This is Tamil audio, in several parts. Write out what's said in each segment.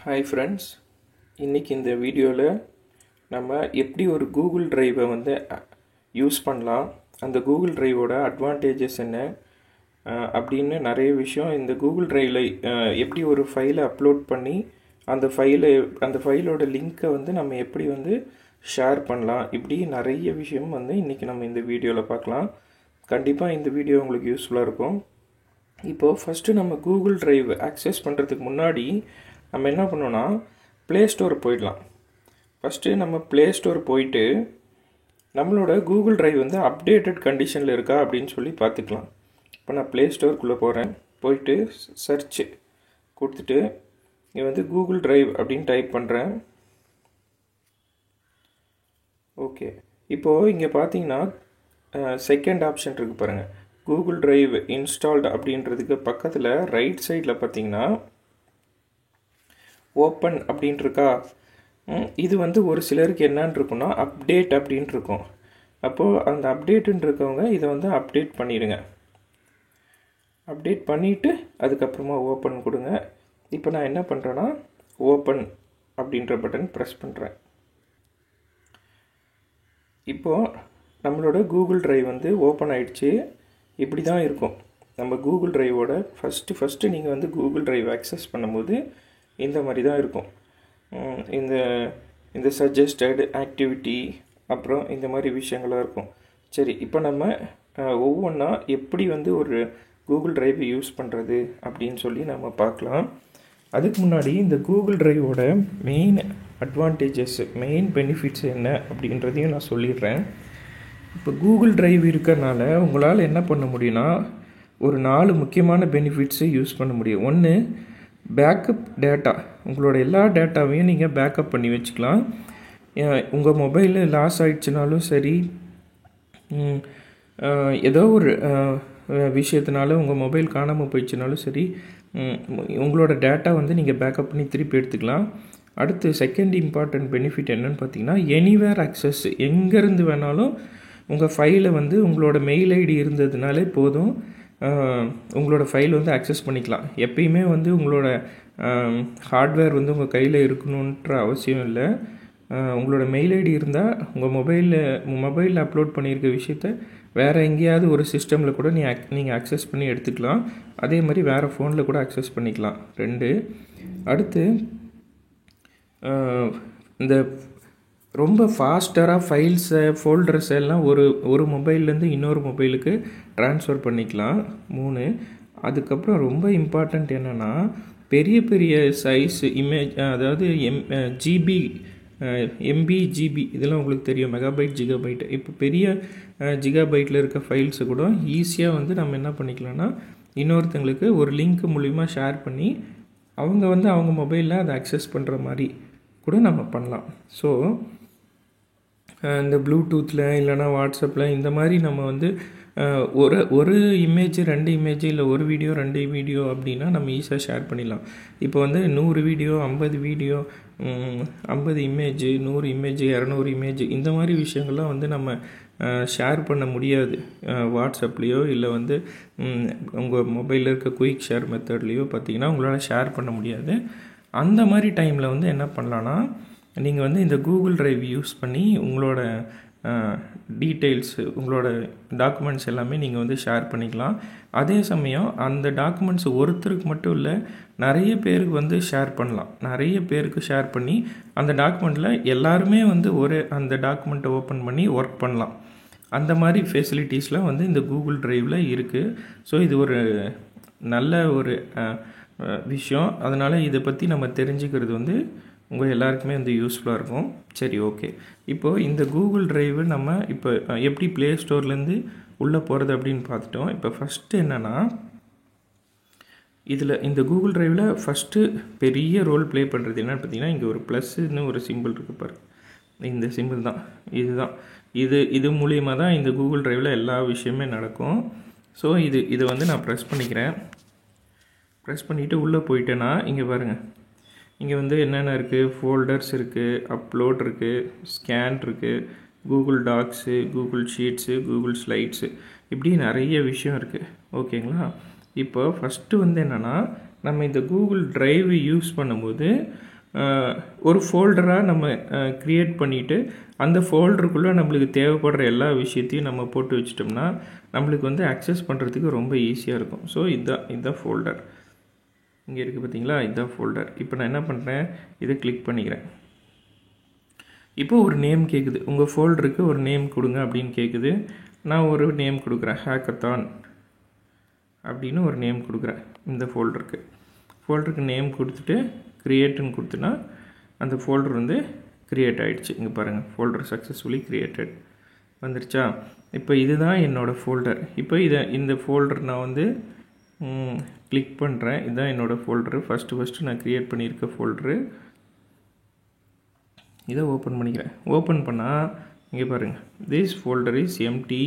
Hi friends, இன்னைக்கு இந்த வீடியோவில் நம்ம எப்படி ஒரு கூகுள் டிரைவை யூஸ் பண்ணலாம், அந்த கூகுள் டிரைவோட அட்வான்டேஜஸ் என்ன அப்படின்னு நிறைய விஷயம் இந்த கூகுள் டிரைவில் எப்படி ஒரு ஃபைலை அப்லோட் பண்ணி அந்த ஃபைலோட லிங்க்கை நம்ம எப்படி ஷேர் பண்ணலாம், இப்படி நிறைய விஷயம் இன்றைக்கி நம்ம இந்த வீடியோவில் பார்க்கலாம். கண்டிப்பாக இந்த வீடியோ உங்களுக்கு யூஸ்ஃபுல்லாக இருக்கும். இப்போது ஃபஸ்ட்டு நம்ம கூகுள் டிரைவ் ஆக்சஸ் பண்ணுறதுக்கு முன்னாடி நம்ம என்ன பண்ணோன்னா ப்ளே ஸ்டோர் போயிடலாம். ஃபஸ்ட்டு நம்ம ப்ளே ஸ்டோர் போயிட்டு நம்மளோட கூகுள் டிரைவ் அப்டேட்டட் கண்டிஷனில் இருக்கா அப்படின்னு சொல்லி பார்த்துக்கலாம். இப்போ நான் ப்ளே ஸ்டோருக்குள்ளே போகிறேன். போயிட்டு சர்ச் கொடுத்துட்டு இங்கே கூகுள் டிரைவ் அப்படின்னு டைப் பண்ணுறேன். ஓகே, இப்போது இங்கே பார்த்தீங்கன்னா செகண்ட் ஆப்ஷன் இருக்குது பாருங்கள், கூகுள் டிரைவ் இன்ஸ்டால்டு அப்படின்றதுக்கு பக்கத்தில் ரைட் சைடில் பார்த்தீங்கன்னா ஓப்பன் அப்படின்ட்டு இருக்கா. இது ஒரு சிலருக்கு என்னன்னு இருக்குன்னா அப்டேட் அப்படின்ட்டு இருக்கும். அப்போது அந்த அப்டேட்டுன்னு இருக்கவங்க இதை அப்டேட் பண்ணிடுங்க. அப்டேட் பண்ணிவிட்டு அதுக்கப்புறமா ஓப்பன் கொடுங்க. இப்போ நான் என்ன பண்ணுறேன்னா ஓப்பன் அப்படின்ற பட்டன் ப்ரெஸ் பண்ணுறேன். இப்போது நம்மளோட கூகுள் டிரைவ் ஓப்பன் ஆகிடுச்சு. இப்படி தான் இருக்கும் நம்ம கூகுள் டிரைவோட ஃபஸ்ட்டு நீங்கள் கூகுள் டிரைவ் ஆக்சஸ் பண்ணும்போது இந்த மாதிரி தான் இருக்கும். இந்த சஜஸ்டட் ஆக்டிவிட்டி அப்புறம் இந்த மாதிரி விஷயங்களாக இருக்கும். சரி, இப்போ நம்ம ஒவ்வொன்றா எப்படி ஒரு கூகுள் டிரைவ் யூஸ் பண்ணுறது அப்படின்னு சொல்லி நம்ம பார்க்கலாம். அதுக்கு முன்னாடி இந்த கூகுள் டிரைவோட மெயின் அட்வான்டேஜஸ், மெயின் பெனிஃபிட்ஸ் என்ன அப்படின்றதையும் நான் சொல்லிடுறேன். இப்போ கூகுள் டிரைவ் இருக்கிறனால உங்களால் என்ன பண்ண முடியும்னா ஒரு 4 முக்கியமான பெனிஃபிட்ஸை யூஸ் பண்ண முடியும். ஒன்று, பேக்கப் டேட்டா. உங்களோட எல்லா டேட்டாவையும் நீங்கள் பேக்கப் பண்ணி வச்சுக்கலாம். உங்கள் மொபைலு லாஸ் ஆகிடுச்சுனாலும் சரி, ஏதோ ஒரு விஷயத்தினால உங்கள் மொபைல் காணாமல் போயிடுச்சுனாலும் சரி, உங்களோட டேட்டா நீங்கள் பேக்கப் பண்ணி திருப்பி எடுத்துக்கலாம். அடுத்து செகண்ட் இம்பார்ட்டன்ட் பெனிஃபிட் என்னென்னு பார்த்தீங்கன்னா எனிவேர் ஆக்சஸ். எங்கேருந்து வேணாலும் உங்கள் ஃபைலை உங்களோட மெயில் ஐடி இருந்ததுனாலே போதும், உங்களோட ஃபைல் ஆக்சஸ் பண்ணிக்கலாம். எப்பயுமே உங்களோட ஹார்ட்வேர் உங்கள் கையில் இருக்கணுன்ற அவசியம் இல்லை. உங்களோட மெயில் ஐடி இருந்தால் உங்கள் மொபைலில் அப்லோட் பண்ணியிருக்க விஷயத்த வேறு எங்கேயாவது ஒரு சிஸ்டமில் கூட நீங்கள் ஆக்சஸ் பண்ணி எடுத்துக்கலாம். அதே மாதிரி வேறு ஃபோனில் கூட ஆக்சஸ் பண்ணிக்கலாம். 2, அடுத்து இந்த ரொம்ப ஃபாஸ்டராக ஃபைல்ஸை ஃபோல்டர்ஸ் எல்லாம் ஒரு மொபைல்லேருந்து இன்னொரு மொபைலுக்கு ட்ரான்ஸ்ஃபர் பண்ணிக்கலாம். 3, அதுக்கப்புறம் ரொம்ப இம்பார்ட்டண்ட் என்னென்னா பெரிய பெரிய சைஸ் இமேஜ், அதாவது எம்பி ஜிபி இதெல்லாம் உங்களுக்கு தெரியும், மெகாபைட் ஜிகாபைட். இப்போ பெரிய ஜிகாபைட்டில் இருக்க ஃபைல்ஸை கூட ஈஸியாக நம்ம என்ன பண்ணிக்கலாம்னா இன்னொருத்தங்களுக்கு ஒரு லிங்க் மூலிமா ஷேர் பண்ணி அவங்க அவங்க மொபைலில் அதை அக்சஸ் பண்ணுற மாதிரி கூட நம்ம பண்ணலாம். ஸோ இந்த ப்ளூடூத்தில் இல்லைனா வாட்ஸ்அப்பில் இந்த மாதிரி நம்ம ஒரு இமேஜ் 2 இமேஜ் இல்லை ஒரு வீடியோ 2 வீடியோ அப்படின்னா நம்ம ஈஸியாக ஷேர் பண்ணிடலாம். இப்போ 100 video 50 video 50 image 100 image 200 image இந்த மாதிரி விஷயங்கள்லாம் நம்ம ஷேர் பண்ண முடியாது. வாட்ஸ்அப்லேயோ இல்லை உங்கள் மொபைலில் இருக்க குயிக் ஷேர் மெத்தட்லேயோ பார்த்தீங்கன்னா உங்களால் ஷேர் பண்ண முடியாது. அந்த மாதிரி டைமில் என்ன பண்ணலான்னா நீங்கள் இந்த கூகுள் டிரைவ் யூஸ் பண்ணி உங்களோட டீட்டெயில்ஸு, உங்களோட டாக்குமெண்ட்ஸ் எல்லாமே நீங்கள் ஷேர் பண்ணிக்கலாம். அதே சமயம் அந்த டாக்குமெண்ட்ஸ் ஒருத்தருக்கு மட்டும் இல்லை, நிறைய பேருக்கு ஷேர் பண்ணலாம். நிறைய பேருக்கு ஷேர் பண்ணி அந்த டாக்குமெண்ட்டில் எல்லாருமே அந்த டாக்குமெண்ட்டை ஓப்பன் பண்ணி ஒர்க் பண்ணலாம். அந்த மாதிரி ஃபெசிலிட்டிஸ்லாம் இந்த கூகுள் டிரைவில் இருக்குது. ஸோ இது ஒரு நல்ல ஒரு விஷயம். அதனால் இதை பற்றி நம்ம தெரிஞ்சுக்கிறது உங்கள் எல்லாருக்குமே யூஸ்ஃபுல்லாக இருக்கும். சரி, ஓகே. இப்போது இந்த கூகுள் டிரைவு நம்ம இப்போ எப்படி ப்ளே ஸ்டோர்லேருந்து உள்ளே போகிறது அப்படின்னு பார்த்துட்டோம். இப்போ ஃபஸ்ட்டு என்னென்னா இதில் இந்த கூகுள் டிரைவில் ஃபஸ்ட்டு பெரிய ரோல் ப்ளே பண்ணுறது என்னென்னு பார்த்தீங்கன்னா இங்கே ஒரு ப்ளஸ்ன்னு ஒரு சிம்பிள் இருக்குது பாரு, இந்த சிம்பிள் தான். இது மூலியமாக தான் இந்த கூகுள் டிரைவில் எல்லா விஷயமே நடக்கும். ஸோ இதை நான் ப்ரெஸ் பண்ணிக்கிறேன். ப்ரெஸ் பண்ணிவிட்டு உள்ளே போயிட்டேன்னா இங்கே பாருங்கள், இங்கே என்னென்ன இருக்குது, ஃபோல்டர்ஸ் இருக்குது, அப்லோட் இருக்குது, ஸ்கேன் இருக்குது, Google tax, Google sheets, Google slides, இப்படி நிறைய விஷயம் இருக்குது. ஓகேங்களா? இப்போ ஃபஸ்ட்டு என்னென்னா நம்ம இந்த கூகுள் டிரைவ் யூஸ் பண்ணும்போது ஒரு ஃபோல்டராக நம்ம க்ரியேட் பண்ணிவிட்டு அந்த ஃபோல்டருக்குள்ளே நம்மளுக்கு தேவைப்படுற எல்லா விஷயத்தையும் நம்ம போட்டு வச்சிட்டோம்னா நம்மளுக்கு வந்து அக்சஸ் பண்ணுறதுக்கு ரொம்ப ஈஸியாக இருக்கும். ஸோ இதுதான் ஃபோல்டர். இங்கே இருக்குது பார்த்தீங்களா, இதுதான் ஃபோல்டர். இப்போ நான் என்ன பண்ணுறேன், இதை கிளிக் பண்ணிக்கிறேன். இப்போ ஒரு நேம் கேட்குது, உங்கள் ஃபோல்டருக்கு ஒரு நேம் கொடுங்க அப்படின்னு கேட்குது. நான் ஒரு நேம் கொடுக்குறேன், ஹேக்கத்தான் அப்படின்னு ஒரு நேம் கொடுக்குறேன். இந்த ஃபோல்டருக்கு நேம் கொடுத்துட்டு க்ரியேட்டுன்னு கொடுத்தனா அந்த ஃபோல்டர் வந்து க்ரியேட் ஆகிடுச்சு. இங்கே பாருங்கள், ஃபோல்டர் சக்ஸஸ்ஃபுல்லி க்ரியேட்டட் வந்துருச்சா. இப்போ இதுதான் என்னோடய ஃபோல்டர். இப்போ இந்த ஃபோல்டர் நான் வந்து கிளிக் பண்ணுறேன். இதுதான் என்னோடய ஃபோல்டரு, ஃபஸ்ட்டு நான் க்ரியேட் பண்ணியிருக்க ஃபோல்டரு. இதை ஓப்பன் பண்ணிக்கிறேன். ஓப்பன் பண்ணால் இங்கே பாருங்கள், this folder is empty,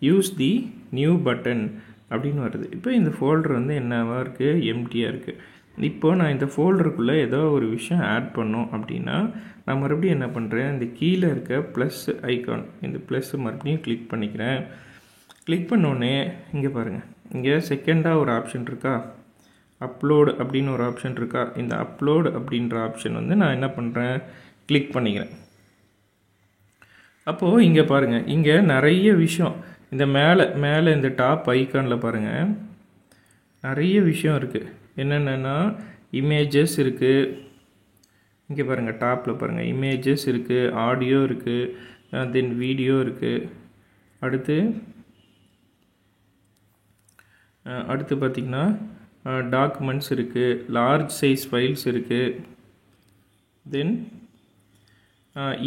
use the new button அப்படின்னு வருது. இப்போ இந்த ஃபோல்டர் வந்து என்னவாக இருக்குது, எம்டியாக இருக்குது. இப்போ நான் இந்த ஃபோல்டருக்குள்ளே ஏதோ ஒரு விஷயம் ஆட் பண்ணோம் அப்படின்னா நான் மறுபடியும் என்ன பண்ணுறேன், இந்த கீழே இருக்க ப்ளஸ் ஐக்கான், இந்த ப்ளஸ் மறுபடியும் கிளிக் பண்ணிக்கிறேன். கிளிக் பண்ணோடனே இங்கே பாருங்கள், இங்கே செகண்டாக ஒரு ஆப்ஷன் இருக்கா, அப்லோடு அப்படின்னு ஒரு ஆப்ஷன் இருக்கா. இந்த அப்லோடு அப்படின்ற ஆப்ஷன் வந்து நான் என்ன பண்ணுறேன், கிளிக் பண்ணிக்கிறேன். அப்போது இங்கே பாருங்கள், இங்கே நிறைய விஷயம் இந்த மேலே இந்த டாப் ஐக்கானில் பாருங்கள் நிறைய விஷயம் இருக்குது. என்னென்னா இமேஜஸ் இருக்குது, இங்கே பாருங்கள் டாப்பில் பாருங்கள் இமேஜஸ் இருக்குது, ஆடியோ இருக்குது, தென் வீடியோ இருக்குது. அடுத்து பார்த்திங்கன்னா டாக்குமெண்ட்ஸ் இருக்குது, லார்ஜ் சைஸ் ஃபைல்ஸ் இருக்குது. தென்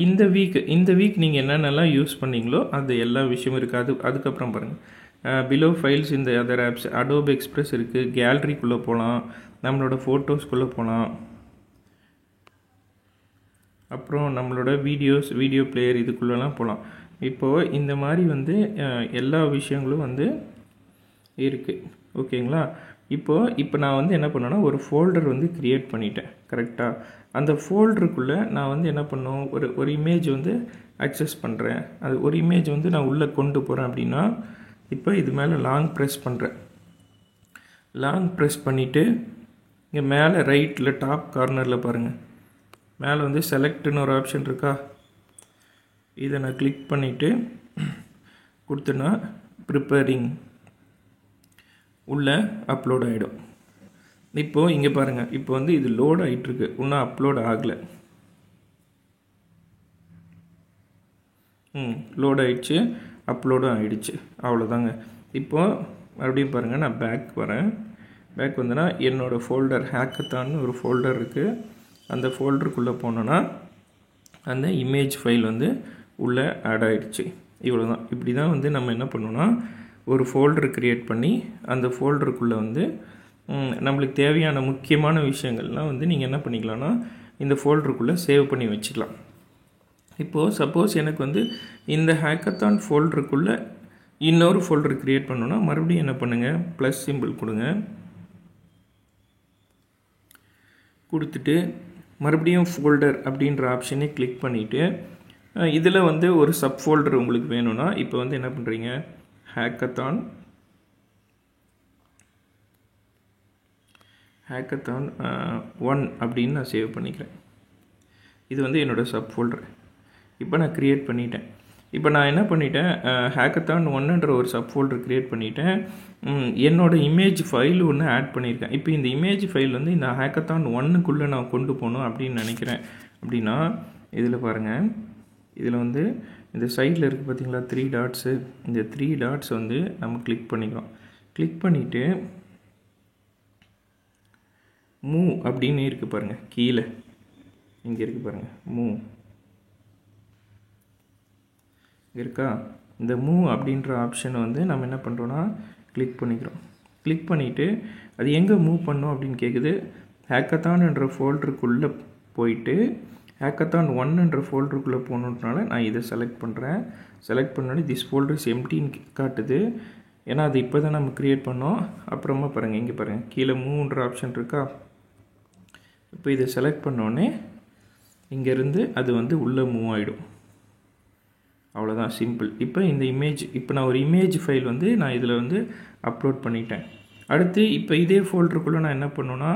இந்த வீக் நீங்கள் என்னென்னலாம் யூஸ் பண்ணிங்களோ அது எல்லா விஷயமும் இருக்குது. அதுக்கப்புறம் பாருங்கள், பிலோ ஃபைல்ஸ் இந்த அதர் ஆப்ஸ், அடோப் எக்ஸ்பிரஸ் இருக்குது, கேலரிக்குள்ளே போகலாம், நம்மளோட ஃபோட்டோஸ்குள்ளே போகலாம், அப்புறம் நம்மளோட வீடியோ பிளேயர் இதுக்குள்ளெலாம் போகலாம். இப்போது இந்த மாதிரி வந்து எல்லா விஷயங்களும் வந்து இருக்குது. ஓகேங்களா. இப்போ நான் வந்து என்ன பண்ணேன்னா ஒரு ஃபோல்டர் வந்து க்ரியேட் பண்ணிட்டேன் கரெக்டாக. அந்த ஃபோல்டருக்குள்ளே நான் வந்து என்ன பண்ணோம், ஒரு இமேஜ் வந்து அக்சஸ் பண்ணுறேன். அது ஒரு இமேஜ் வந்து நான் உள்ளே கொண்டு போகிறேன் அப்படின்னா இப்போ இது மேலே லாங் ப்ரெஸ் பண்ணுறேன். லாங் ப்ரெஸ் பண்ணிவிட்டு இங்கே மேலே ரைட்டில் டாப் கார்னரில் பாருங்கள், மேலே வந்து செலக்ட்னு ஒரு ஆப்ஷன் இருக்கா. இதை நான் கிளிக் பண்ணிவிட்டு கொடுத்தேன்னா ப்ரிப்பேரிங் உள்ளே அப்லோட் ஆகிடும். இப்போது இங்கே பாருங்கள், இப்போ வந்து இது லோட் ஆகிட்டுருக்கு, இன்னும் அப்லோட் ஆகலை. லோட் ஆகிடுச்சு, அப்லோடும் ஆகிடுச்சு. அவ்வளோதாங்க. இப்போது மறுபடியும் பாருங்கள், நான் பேக் வரேன். பேக் வந்தேன்னா என்னோடய ஃபோல்டர் ஹேக்கத்தான்னு ஒரு ஃபோல்டர் இருக்குது. அந்த ஃபோல்டருக்குள்ளே போனோன்னா அந்த இமேஜ் ஃபைல் வந்து உள்ளே ஆட் ஆகிடுச்சு. இவ்வளோ தான். இப்படி தான் வந்து நம்ம என்ன பண்ணோன்னா ஒரு ஃபோல்டர் க்ரியேட் பண்ணி அந்த ஃபோல்டருக்குள்ளே வந்து நம்மளுக்கு தேவையான முக்கியமான விஷயங்கள்லாம் வந்து நீங்கள் என்ன பண்ணிக்கலாம்னா இந்த ஃபோல்டருக்குள்ளே சேவ் பண்ணி வச்சுக்கலாம். இப்போது சப்போஸ் எனக்கு வந்து இந்த ஹேக்கத்தான் ஃபோல்டருக்குள்ளே இன்னொரு ஃபோல்டர் க்ரியேட் பண்ணணுன்னா மறுபடியும் என்ன பண்ணுங்கள், ப்ளஸ் சிம்பிள் கொடுங்க. கொடுத்துட்டு மறுபடியும் ஃபோல்டர் அப்படின்ற ஆப்ஷனே கிளிக் பண்ணிவிட்டு இதில் வந்து ஒரு சப் ஃபோல்டர் உங்களுக்கு வேணும்னா இப்போ வந்து என்ன பண்ணுறீங்க, ஹேக்கத்தான் 1 அப்படின்னு நான் சேவ் பண்ணிக்கிறேன். இது வந்து என்னோடய சப் ஃபோல்டர். இப்போ நான் க்ரியேட் பண்ணிட்டேன். இப்போ நான் என்ன பண்ணிட்டேன், ஹேக்கத்தான் 1ன்ற ஒரு சப் ஃபோல்டர் க்ரியேட் பண்ணிட்டேன். என்னோடய இமேஜ் ஃபைல் ஒன்று ஆட் பண்ணியிருக்கேன். இப்போ இந்த இமேஜ் ஃபைல் வந்து இந்த ஹேக்கத்தான் 1க்குள்ளே நான் கொண்டு போகணும் அப்படின்னு நினைக்கிறேன். அப்படின்னா இதில் பாருங்கள், இதில் வந்து இந்த சைடில் இருக்குது பார்த்தீங்களா 3 டாட்ஸு, இந்த 3 டாட்ஸ் வந்து நம்ம கிளிக் பண்ணிக்கிறோம். கிளிக் பண்ணிவிட்டு மூவ் அப்படின்னு இருக்குது பாருங்கள், கீழே இங்கே இருக்குது பாருங்கள், மூவ் இருக்கா. இந்த மூவ் அப்படின்ற ஆப்ஷனை வந்து நம்ம என்ன பண்ணுறோன்னா கிளிக் பண்ணிக்கிறோம். கிளிக் பண்ணிவிட்டு அது எங்கே மூவ் பண்ணோம் அப்படின்னு கேட்குது. ஹேக்கத்தான்ன்ற ஃபோல்டருக்குள்ளே போயிட்டு ஹேக்கத்தான் 1ன்ற ஃபோல்டருக்குள்ளே போகணுன்றனால நான் இதை செலக்ட் பண்ணுறேன். செலக்ட் பண்ணோன்னே திஸ் ஃபோல்டர் இஸ் எம்டின்னு காட்டுது. ஏன்னா அது இப்போ தான் நம்ம க்ரியேட் பண்ணோம். அப்புறமா பாருங்கள், இங்கே பாருங்கள் கீழே மூவ்ன்ற ஆப்ஷன் இருக்கா. இப்போ இதை செலக்ட் பண்ணோடனே இங்கேருந்து அது வந்து உள்ளே மூவ் ஆகிடும். அவ்வளோதான், சிம்பிள். இப்போ இந்த இமேஜ், இப்போ நான் ஒரு இமேஜ் ஃபைல் வந்து நான் இதில் வந்து அப்லோட் பண்ணிட்டேன். அடுத்து இப்போ இதே ஃபோல்டருக்குள்ளே நான் என்ன பண்ணுன்னா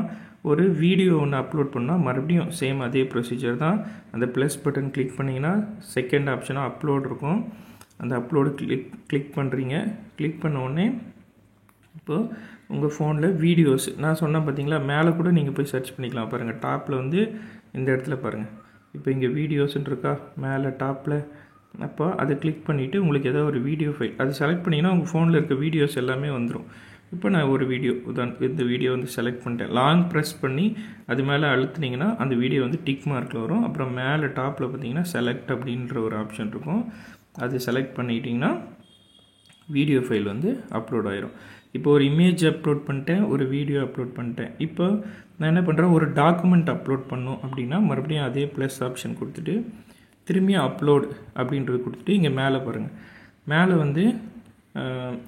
ஒரு வீடியோ ஒன்று அப்லோட் பண்ணால் மறுபடியும் சேம் அதே ப்ரொசீஜர் தான். அந்த ப்ளஸ் பட்டன் கிளிக் பண்ணிங்கன்னா செகண்ட் ஆப்ஷனாக அப்லோட் இருக்கும். அந்த அப்லோடு கிளிக் பண்ணுறீங்க. கிளிக் பண்ண உடனே இப்போது உங்கள் ஃபோனில் வீடியோஸ் நான் சொன்னேன் பார்த்தீங்களா, மேலே கூட நீங்கள் போய் சர்ச் பண்ணிக்கலாம். பாருங்கள் டாப்பில் வந்து இந்த இடத்துல பாருங்கள், இப்போ இங்கே வீடியோஸ்ன்னு இருக்கா மேலே டாப்பில். அப்போ அதை கிளிக் பண்ணிவிட்டு உங்களுக்கு ஏதாவது ஒரு வீடியோ ஃபைல் அது செலக்ட் பண்ணிங்கன்னா உங்கள் ஃபோனில் இருக்க வீடியோஸ் எல்லாமே வந்துடும். இப்போ நான் ஒரு வீடியோ இந்த வீடியோ வந்து செலக்ட் பண்ணிட்டேன். லாங் ப்ரெஸ் பண்ணி அது மேலே அழுத்துனீங்கன்னா அந்த வீடியோ வந்து டிக் மார்க்கில் வரும். அப்புறம் மேலே டாப்பில் பார்த்தீங்கன்னா செலக்ட் அப்படின்ற ஒரு ஆப்ஷன் இருக்கும். அது செலக்ட் பண்ணிட்டீங்கன்னா வீடியோ ஃபைல் வந்து அப்லோட் ஆயிரும். இப்போ ஒரு இமேஜ் அப்லோட் பண்ணிட்டேன், ஒரு வீடியோ அப்லோட் பண்ணிட்டேன். இப்போ நான் என்ன பண்ணுறேன், ஒரு டாக்குமெண்ட் அப்லோட் பண்ணணும் அப்படின்னா மறுபடியும் அதே ப்ளஸ் ஆப்ஷன் கொடுத்துட்டு திரும்பியும் அப்லோட் அப்படின்றது கொடுத்துட்டு இங்கே மேலே பாருங்கள், மேலே வந்து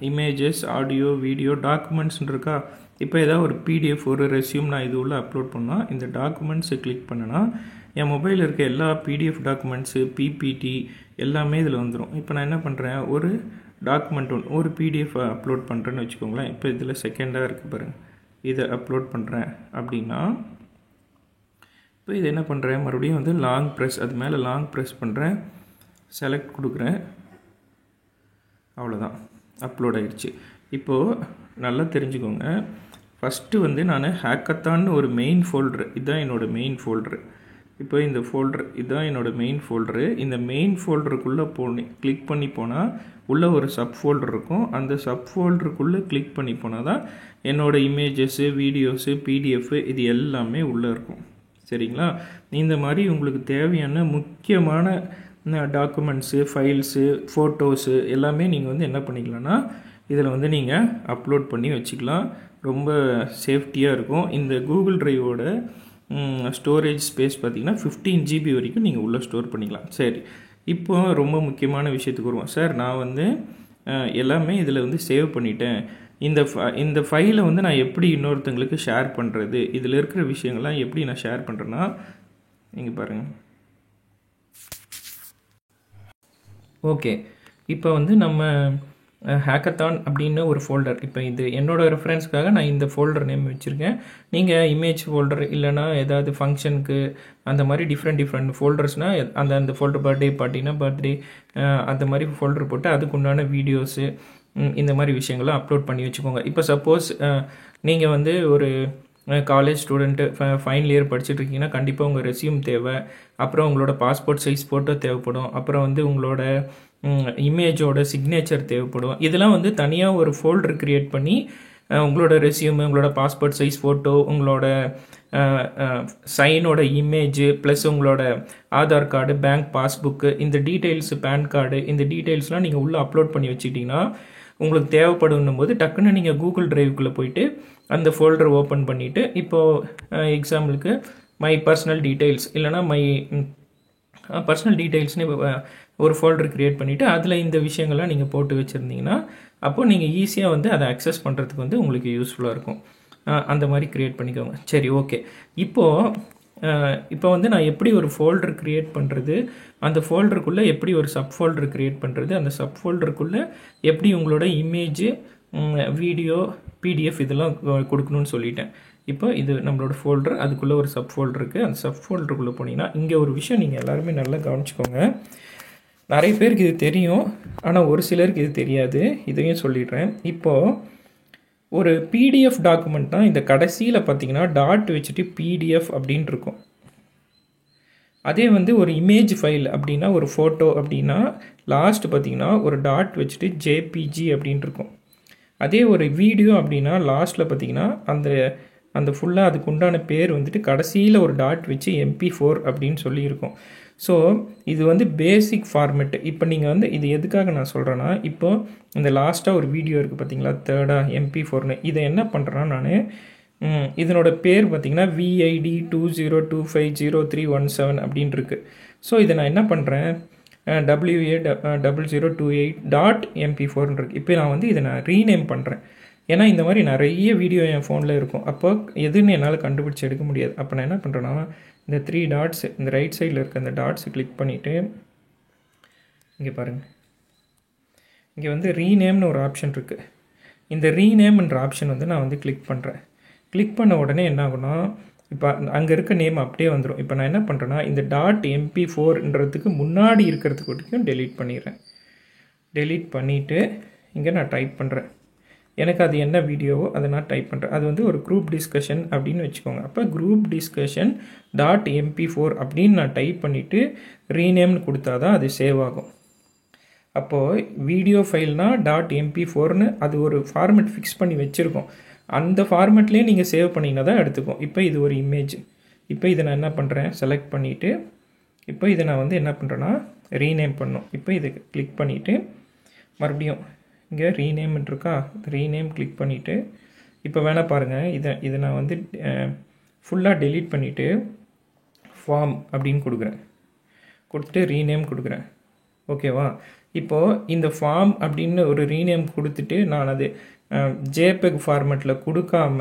இமேஜஸ், ஆடியோ, வீடியோ, டாக்குமெண்ட்ஸ்ன்னு இருக்கா. இப்போ ஏதாவது ஒரு பிடிஎஃப், ஒரு ரெஸ்யூம் நான் இது உள்ள அப்லோட் பண்ணால் இந்த டாக்குமெண்ட்ஸை கிளிக் பண்ணேன்னா என் மொபைலில் இருக்க எல்லா பிடிஎஃப் டாக்குமெண்ட்ஸு, பிபிடி எல்லாமே இதில் வந்துடும். இப்போ நான் என்ன பண்ணுறேன், ஒரு டாக்குமெண்ட் ஒரு பிடிஎஃப் அப்லோட் பண்ணுறேன்னு வச்சுக்கோங்களேன். இப்போ இதில் செகண்டாக இருக்குது பாருங்கள், இதை அப்லோட் பண்ணுறேன் அப்படின்னா இப்போ இது என்ன பண்ணுறேன், மறுபடியும் வந்து லாங் ப்ரெஸ், அது மேலே லாங் ப்ரெஸ் பண்ணுறேன், செலக்ட் கொடுக்குறேன், அவ்வளோதான் அப்லோட் ஆகிடுச்சு. இப்போது நல்லா தெரிஞ்சுக்கோங்க, ஃபஸ்ட்டு வந்து நான் ஹேக்கத்தான்னு ஒரு மெயின் ஃபோல்டரு, இதுதான் என்னோடய மெயின் ஃபோல்டரு. இப்போ இந்த ஃபோல்டர் இதுதான் என்னோடய மெயின் ஃபோல்டரு. இந்த மெயின் ஃபோல்டருக்குள்ளே கிளிக் பண்ணி போனால் உள்ளே ஒரு சப் ஃபோல்டர் இருக்கும். அந்த சப் ஃபோல்டருக்குள்ளே கிளிக் பண்ணி போனால் தான் என்னோடய இமேஜஸ்ஸு, வீடியோஸு, பிடிஎஃப்பு இது எல்லாமே உள்ளே இருக்கும். சரிங்களா? இந்த மாதிரி உங்களுக்கு தேவையான முக்கியமான டாக்குமெண்ட்ஸு, ஃபைல்ஸு, ஃபோட்டோஸு எல்லாமே நீங்கள் வந்து என்ன பண்ணிக்கலாம்னா இதில் வந்து நீங்கள் அப்லோட் பண்ணி வச்சுக்கலாம். ரொம்ப சேஃப்டியாக இருக்கும். இந்த கூகுள் ட்ரைவோட ஸ்டோரேஜ் ஸ்பேஸ் பார்த்திங்கன்னா 15 GB வரைக்கும் நீங்கள் உள்ளே ஸ்டோர் பண்ணிக்கலாம். சரி, இப்போ ரொம்ப முக்கியமான விஷயத்துக்கு வருவோம். சார் நான் வந்து எல்லாமே இதில் வந்து சேவ் பண்ணிட்டேன், இந்த ஃபைலை வந்து நான் எப்படி இன்னொருத்தங்களுக்கு ஷேர் பண்ணுறது, இதில் இருக்கிற விஷயங்கள்லாம் எப்படி நான் ஷேர் பண்ணுறேன்னா நீங்கள் பாருங்கள். ஓகே, இப்போ வந்து நம்ம ஹேக்கத்தான் அப்படின்னு ஒரு ஃபோல்டர், இப்போ இது என்னோடய ரெஃபரன்ஸ்க்காக நான் இந்த ஃபோல்டர் நேம் வச்சுருக்கேன். நீங்கள் இமேஜ் ஃபோல்டர் இல்லைனா ஏதாவது ஃபங்க்ஷனுக்கு அந்த மாதிரி டிஃப்ரெண்ட் ஃபோல்டர்ஸ்னால் அந்த ஃபோல்டர் பர்த்டே பார்ட்டினா பர்த்டே அந்த மாதிரி ஃபோல்டர் போட்டு அதுக்குண்டான வீடியோஸு இந்த மாதிரி விஷயங்கள்லாம் அப்லோட் பண்ணி வச்சுக்கோங்க. இப்போ சப்போஸ் நீங்கள் வந்து ஒரு காலேஜ் ஸ்டூடெண்ட்டு ஃபைனல் இயர் படிச்சுட்டு இருக்கீங்கன்னா கண்டிப்பாக உங்கள் ரெஸ்யூம் தேவை, அப்புறம் உங்களோட பாஸ்போர்ட் சைஸ் ஃபோட்டோ தேவைப்படும், அப்புறம் வந்து உங்களோட இமேஜோட சிக்னேச்சர் தேவைப்படும். இதெல்லாம் வந்து தனியாக ஒரு ஃபோல்டர் க்ரியேட் பண்ணி உங்களோட ரெஸ்யூமு, உங்களோட பாஸ்போர்ட் சைஸ் ஃபோட்டோ, உங்களோட சைனோட இமேஜு ப்ளஸ் உங்களோட ஆதார் கார்டு, பேங்க் பாஸ்புக்கு, இந்த டீட்டெயில்ஸு, பேன் கார்டு, இந்த டீட்டெயில்ஸ்லாம் நீங்கள் உள்ளே அப்லோட் பண்ணி வச்சுக்கிட்டிங்கன்னா உங்களுக்கு தேவைப்படும் போது டக்குன்னு நீங்கள் கூகுள் ட்ரைவுக்குள்ளே போயிட்டு அந்த ஃபோல்டர் ஓப்பன் பண்ணிவிட்டு இப்போது எக்ஸாம்பிளுக்கு மை பர்சனல் டீட்டெயில்ஸ் இல்லைனா மை பர்சனல் டீட்டெயில்ஸ்னு ஒரு ஃபோல்டர் க்ரியேட் பண்ணிவிட்டு அதில் இந்த விஷயங்கள்லாம் நீங்கள் போட்டு வச்சுருந்தீங்கன்னா அப்போது நீங்கள் ஈஸியாக வந்து அதை அக்சஸ் பண்ணுறதுக்கு வந்து உங்களுக்கு யூஸ்ஃபுல்லாக இருக்கும். அந்த மாதிரி க்ரியேட் பண்ணிக்கோங்க. சரி, ஓகே. இப்போ வந்து நான் எப்படி ஒரு ஃபோல்டர் க்ரியேட் பண்ணுறது, அந்த ஃபோல்டருக்குள்ளே எப்படி ஒரு சப் ஃபோல்டர் க்ரியேட் பண்ணுறது, அந்த சப் ஃபோல்டருக்குள்ளே எப்படி உங்களோட இமேஜு, வீடியோ, பிடிஎஃப் இதெல்லாம் கொடுக்கணும்னு சொல்லிட்டேன். இப்போ இது நம்மளோட ஃபோல்டர், அதுக்குள்ளே ஒரு சப் ஃபோல்டர் இருக்குது. அந்த சப் ஃபோல்டருக்குள்ளே போனீங்கன்னா இங்கே ஒரு விஷயம் நீங்கள் எல்லாருமே நல்லா கவனிச்சுக்கோங்க. நிறைய பேருக்கு இது தெரியும், ஆனால் ஒரு சிலருக்கு இது தெரியாது. இதையும் சொல்லிடுறேன். இப்போது ஒரு பிடிஎஃப் டாக்குமெண்ட் தான் இந்த கடைசியில் பார்த்தீங்கன்னா டாட் வச்சுட்டு பிடிஎஃப் அப்படின்னு இருக்கும். அதே வந்து ஒரு இமேஜ் ஃபைல் அப்படின்னா, ஒரு ஃபோட்டோ அப்படின்னா லாஸ்ட் பார்த்தீங்கன்னா ஒரு டாட் வச்சுட்டு ஜேபிஜி அப்படின்னு இருக்கும். அதே ஒரு வீடியோ அப்படின்னா லாஸ்ட்டில் பார்த்தீங்கன்னா அந்த ஃபுல்லாக அதுக்கு உண்டான பேர் வந்துட்டு கடைசியில் ஒரு டாட் வச்சு MP4 அப்படின்னு சொல்லியிருக்கோம். ஸோ இது வந்து பேசிக் ஃபார்மெட்டு. இப்போ நீங்கள் வந்து இது எதுக்காக நான் சொல்கிறேன்னா, இப்போது இந்த லாஸ்ட்டாக ஒரு வீடியோ இருக்குது பார்த்தீங்களா, தேர்டாக MP4ன்னு, இதை என்ன பண்ணுறேன்னா நான் இதனோட பேர் பார்த்தீங்கன்னா VID 20250317 அப்படின்னு இருக்குது. ஸோ இதை நான் என்ன பண்ணுறேன், WA0028.MP4 இருக்குது. இப்போ நான் வந்து இதை நான் ரீநேம் பண்ணுறேன். ஏன்னா இந்த மாதிரி நிறைய வீடியோ என் ஃபோனில் இருக்கும். அப்போ எதுன்னு என்னால் கண்டுபிடிச்சி எடுக்க முடியாது. அப்போ நான் என்ன பண்ணுறேன்னா இந்த 3 டாட்ஸ், இந்த ரைட் சைடில் இருக்க அந்த டாட்ஸை கிளிக் பண்ணிவிட்டு இங்கே பாருங்கள், இங்கே வந்து ரீநேம்னு ஒரு ஆப்ஷன் இருக்குது. இந்த ரீநேம்ன்ற ஆப்ஷன் வந்து நான் வந்து கிளிக் பண்ணுறேன். கிளிக் பண்ண உடனே என்ன ஆகும்னா இப்போ அங்கே இருக்க நேம் அப்படியே வந்துடும். இப்போ நான் என்ன பண்ணுறேன்னா இந்த .mp4ன்றதுக்கு முன்னாடி இருக்கிறதுக்கு வரைக்கும் டெலீட் பண்ணிடுறேன். டெலீட் பண்ணிவிட்டு இங்கே நான் டைப் பண்ணுறேன். எனக்கு அது என்ன வீடியோவோ அதை நான் டைப் பண்ணுறேன். அது வந்து ஒரு குரூப் டிஸ்கஷன் அப்படின்னு வச்சுக்கோங்க. அப்போ குரூப் டிஸ்கஷன் .mp4 அப்படின்னு நான் டைப் பண்ணிவிட்டு ரீநேம்னு கொடுத்தா தான் அது சேவ் ஆகும். அப்போது வீடியோ ஃபைல்னால் .mp4ன்னு அது ஒரு ஃபார்மேட் ஃபிக்ஸ் பண்ணி வச்சுருக்கோம். அந்த ஃபார்மேட்லேயே நீங்கள் சேவ் பண்ணிங்கன்னா தான் எடுத்துக்கும். இப்போ இது ஒரு இமேஜ். இப்போ இதை நான் என்ன பண்ணுறேன், செலக்ட் பண்ணிவிட்டு இப்போ இதை நான் வந்து என்ன பண்ணுறேன்னா ரீநேம் பண்ணணும். இப்போ இதை கிளிக் பண்ணிவிட்டு மறுபடியும் இங்கே ரீநேம் இருக்கா, ரீநேம் கிளிக் பண்ணிவிட்டு இப்போ வேணால் பாருங்கள், இதை நான் வந்து ஃபுல்லாக டெலீட் பண்ணிவிட்டு ஃபார்ம் அப்படின்னு கொடுக்குறேன். கொடுத்துட்டு ரீநேம் கொடுக்குறேன். ஓகேவா? இப்போது இந்த ஃபார்ம் அப்படின்னு ஒரு ரீநேம் கொடுத்துட்டு நான் அது ஜேபெக் ஃபார்மேட்டில் கொடுக்காம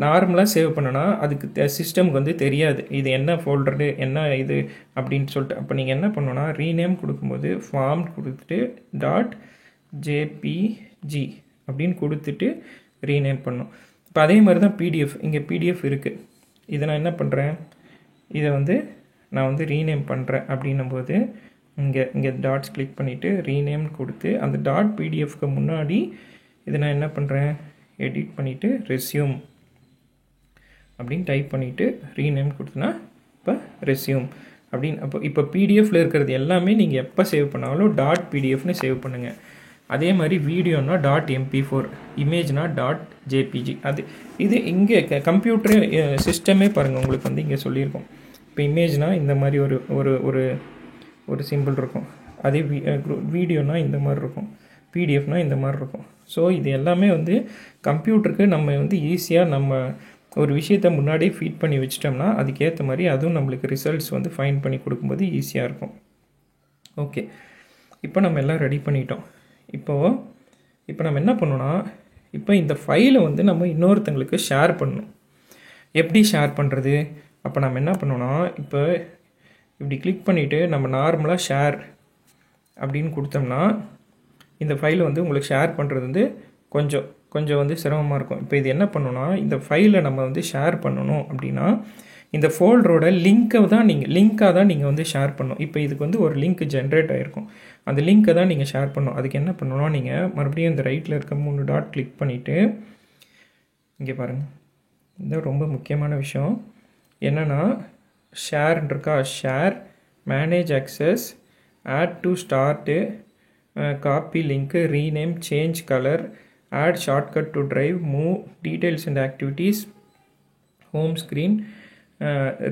நார்மலாக சேவ் பண்ணனா அதுக்கு சிஸ்டமுக்கு வந்து தெரியாது இது என்ன ஃபோல்டரு என்ன இது அப்படின்னு சொல்லிட்டு. அப்போ நீங்கள் என்ன பண்ணணும்னா ரீநேம் கொடுக்கும்போது ஃபார்ம் கொடுத்துட்டு .jpg அப்படின்னு கொடுத்துட்டு ரீநேம் பண்ணணும். இப்போ அதே மாதிரி தான் பிடிஎஃப், இங்கே பிடிஎஃப் இருக்குது. இதை நான் என்ன பண்ணுறேன், இதை வந்து நான் வந்து ரீநேம் பண்ணுறேன் அப்படின்னும்போது இங்கே டாட்ஸ் கிளிக் பண்ணிவிட்டு ரீநேம் கொடுத்து அந்த .pdfக்கு முன்னாடி இதை நான் என்ன பண்ணுறேன், எடிட் பண்ணிவிட்டு ரெஸ்யூம் அப்படின்னு டைப் பண்ணிவிட்டு ரீநேம் கொடுத்தனா இப்போ ரெஸ்யூம் அப்படின்னு. அப்போ இப்போ பிடிஎஃப்பில் இருக்கிறது எல்லாமே நீங்கள் எப்போ சேவ் பண்ணாலும் .pdfன்னு சேவ் பண்ணுங்கள். அதே மாதிரி வீடியோனா .mp4, இமேஜ்னா .jpg. இது இங்கே கம்ப்யூட்டர் சிஸ்டமே பாருங்கள் உங்களுக்கு வந்து இங்கே சொல்லியிருக்கோம். இப்போ இமேஜ்னால் இந்த மாதிரி ஒரு சிம்பிள் இருக்கும். அதே வீடியோனா இந்த மாதிரி இருக்கும், பிடிஎஃப்னா இந்த மாதிரி இருக்கும். ஸோ இது எல்லாமே வந்து கம்ப்யூட்டருக்கு நம்ம வந்து ஈஸியாக நம்ம ஒரு விஷயத்தை முன்னாடியே ஃபீட் பண்ணி வச்சிட்டோம்னா அதுக்கேற்ற மாதிரி அதுவும் நம்மளுக்கு ரிசல்ட்ஸ் வந்து ஃபைண்ட் பண்ணி கொடுக்கும்போது ஈஸியாக இருக்கும். ஓகே, இப்போ நம்ம எல்லாம் ரெடி பண்ணிட்டோம். இப்போ நம்ம என்ன பண்ணோன்னா இப்போ இந்த ஃபைலை வந்து நம்ம இன்னொருத்தங்களுக்கு ஷேர் பண்ணணும். எப்படி ஷேர் பண்ணுறது? அப்போ நம்ம என்ன பண்ணோன்னா இப்போ இப்படி கிளிக் பண்ணிவிட்டு நம்ம நார்மலாக ஷேர் அப்படின்னு கொடுத்தோம்னா இந்த ஃபைலை வந்து உங்களுக்கு ஷேர் பண்ணுறது வந்து கொஞ்சம் வந்து சிரமமாக இருக்கும். இப்போ இது என்ன பண்ணணும்னா இந்த ஃபைலை நம்ம வந்து ஷேர் பண்ணணும் அப்படின்னா இந்த ஃபோல்டரோட லிங்க்காக தான் நீங்கள் வந்து ஷேர் பண்ணணும். இப்போ இதுக்கு வந்து ஒரு லிங்க் ஜென்ரேட் ஆகிருக்கும், அந்த லிங்க்கை தான் நீங்கள் ஷேர் பண்ணணும். அதுக்கு என்ன பண்ணணும்னா நீங்கள் மறுபடியும் இந்த ரைட்டில் இருக்க 3 டாட் கிளிக் பண்ணிவிட்டு இங்கே பாருங்கள், இது ரொம்ப முக்கியமான விஷயம் என்னென்னா ஷேர்ன்னு இருக்கா, share, manage access, add to start, copy link, rename, change colour, add shortcut to drive, move, details and activities, home screen,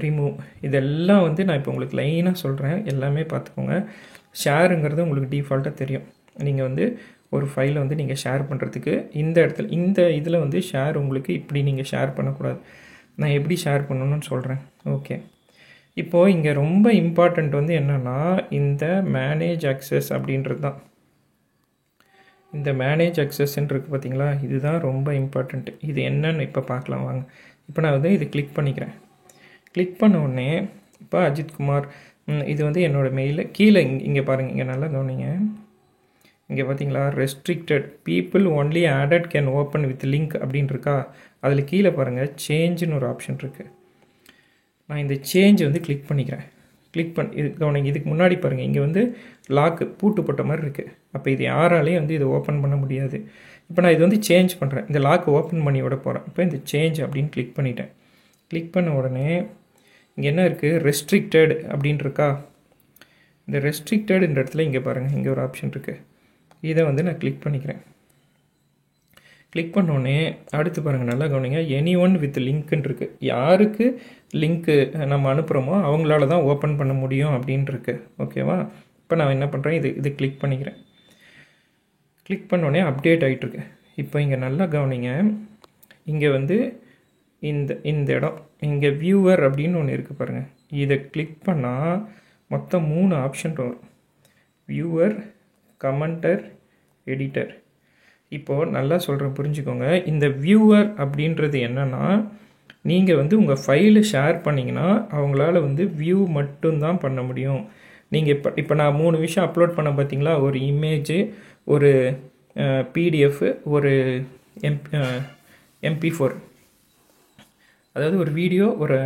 remove. இதெல்லாம் வந்து நான் இப்போ உங்களுக்கு லைனாக சொல்கிறேன், எல்லாமே பார்த்துக்கோங்க. ஷேருங்கிறது உங்களுக்கு டிஃபால்ட்டாக தெரியும். நீங்கள் வந்து ஒரு ஃபைலை வந்து நீங்கள் ஷேர் பண்ணுறதுக்கு இந்த இதில் வந்து ஷேர் உங்களுக்கு இப்படி நீங்கள் ஷேர் பண்ணக்கூடாது. நான் எப்படி ஷேர் பண்ணணும்னு சொல்கிறேன். ஓகே, இப்போது இங்கே ரொம்ப இம்பார்ட்டண்ட் வந்து என்னென்னா இந்த மேனேஜ் அக்சஸ் அப்படின்றது தான். இந்த மேனேஜ் அக்சஸ்ன்னு இருக்குது பார்த்தீங்களா, இதுதான் ரொம்ப இம்பார்ட்டண்ட்டு. இது என்னன்னு இப்போ பார்க்கலாம் வாங்க. இப்போ நான் வந்து இது கிளிக் பண்ணிக்கிறேன். கிளிக் பண்ண உடனே இப்போ அஜித் குமார் இது வந்து என்னோடய மெயிலில் கீழே இங்கே பாருங்கள், இங்கே நல்லா கவனிங்க. இங்கே பார்த்தீங்களா restricted people only added can open with link அப்படின்னு இருக்கா, அதில் கீழே பாருங்கள் சேஞ்சுன்னு ஒரு ஆப்ஷன் இருக்குது. நான் இந்த சேஞ்ச் வந்து கிளிக் பண்ணிக்கிறேன். கிளிக் இது கவனிங்க, இதுக்கு முன்னாடி பாருங்கள் இங்கே வந்து லாக்கு பூட்டு போட்ட மாதிரி இருக்குது. அப்போ இது யாராலையும் வந்து இதை ஓப்பன் பண்ண முடியாது. இப்போ நான் இது வந்து சேஞ்ச் பண்ணுறேன், இந்த லாக்கு ஓப்பன் பண்ணி விட போகிறேன். இப்போ இந்த சேஞ்ச் அப்படின்னு கிளிக் பண்ணிட்டேன். கிளிக் பண்ண உடனே இங்கே என்ன இருக்குது, ரெஸ்ட்ரிக்டட் அப்படின்னு இருக்கா. இந்த ரெஸ்ட்ரிக்டடுன்ற இடத்துல இங்கே பாருங்கள் இங்கே ஒரு ஆப்ஷன் இருக்குது, இதை வந்து நான் கிளிக் பண்ணிக்கிறேன். கிளிக் பண்ணோடனே அடுத்து பாருங்கள் நல்லா கவனிங்க, எனி ஒன் வித் லிங்க்குன்னு இருக்குது. யாருக்கு லிங்க்கு நம்ம அனுப்புகிறோமோ அவங்களால தான் ஓப்பன் பண்ண முடியும் அப்படின்ட்டு இருக்கு. ஓகேவா? இப்போ நான் என்ன பண்ணுறேன், இது கிளிக் பண்ணிக்கிறேன். கிளிக் பண்ணோடனே அப்டேட் ஆகிட்டுருக்கு. இப்போ இங்கே நல்லா கவனிங்க, இங்கே வந்து இந்த இடம் இங்கே வியூவர் அப்படின்னு ஒன்று இருக்குது பாருங்கள். இதை கிளிக் பண்ணால் மொத்தம் 3 ஆப்ஷன் வரும், வியூவர், கமெண்டர், எடிட்டர். இப்போது நல்லா சொல்கிறேன் புரிஞ்சுக்கோங்க. இந்த வியூவர் அப்படின்றது என்னென்னா நீங்கள் வந்து உங்கள் ஃபைலை ஷேர் பண்ணிங்கன்னா அவங்களால வந்து வியூ மட்டும்தான் பண்ண முடியும். நீங்கள் இப்போ நான் 3 விஷயம் அப்லோட் பண்ண பார்த்தீங்களா, ஒரு இமேஜு, ஒரு பிடிஎஃப், ஒரு MP4. அதாவது ஒரு வீடியோ, ஒரு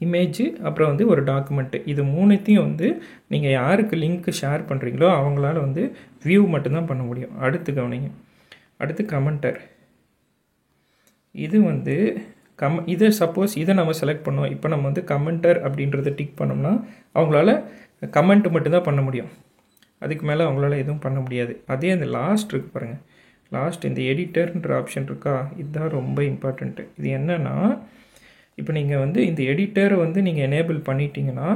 இமேஜ், அப்புறம் வந்து ஒரு டாக்குமெண்ட்டு, இது மூணுத்தையும் வந்து நீங்கள் யாருக்கு லிங்க்கு ஷேர் பண்ணுறீங்களோ அவங்களால வந்து வியூ மட்டும்தான் பண்ண முடியும். அடுத்து கவனிங்க. அடுத்து கமெண்டர். இது வந்து இதை சப்போஸ் இதை நம்ம செலக்ட் பண்ணோம். இப்போ நம்ம வந்து கமெண்டர் அப்படின்றத டிக் பண்ணோம்னா அவங்களால கமெண்ட் மட்டும்தான் பண்ண முடியும். அதுக்கு மேலே அவங்களால எதுவும் பண்ண முடியாது. அதே அந்த லாஸ்ட் இருக்குது பாருங்கள், லாஸ்ட் இந்த எடிட்டர்ன்ற ஆப்ஷன் இருக்கா, இதுதான் ரொம்ப இம்பார்ட்டண்ட்டு. இது என்னென்னா, இப்போ நீங்கள் வந்து இந்த எடிட்டரை வந்து நீங்கள் எனேபிள் பண்ணிட்டீங்கன்னா,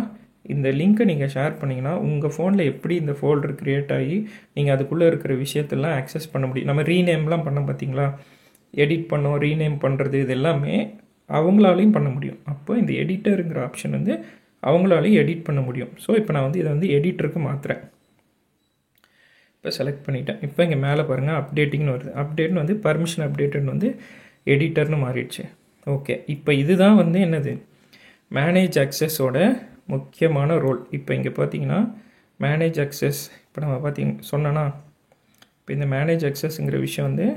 இந்த லிங்க்கை நீங்கள் ஷேர் பண்ணிங்கன்னா உங்கள் ஃபோனில் எப்படி இந்த ஃபோல்டர் க்ரியேட் ஆகி நீங்கள் அதுக்குள்ளே இருக்கிற விஷயத்தெல்லாம் ஆக்சஸ் பண்ண முடியும். நம்ம ரீநேம்லாம் பண்ணோம் பார்த்தீங்களா, எடிட் பண்ணோம், ரீநேம் பண்ணுறது, இது எல்லாமே அவங்களாலையும் பண்ண முடியும். அப்போ இந்த எடிட்டருங்கிற ஆப்ஷன் வந்து அவங்களாலையும் எடிட் பண்ண முடியும். ஸோ இப்போ நான் வந்து இதை வந்து எடிட்டருக்கு மாற்றுறேன். இப்போ செலக்ட் பண்ணிட்டேன். இப்போ இங்கே மேலே பாருங்கள் அப்டேட்டிங்னு வருது. அப்டேட்னு வந்து பர்மிஷன் அப்டேட்டுன்னு வந்து எடிட்டர்னு மாறிடுச்சு. ஓகே, இப்போ இதுதான் வந்து என்னது, மேனேஜ் அக்சஸோட முக்கியமான ரோல். இப்போ இங்கே பார்த்தீங்கன்னா மேனேஜ் அக்சஸ், இப்போ நம்ம சொன்னோன்னா இப்போ இந்த மேனேஜ் அக்சஸ்ங்கிற விஷயம் வந்து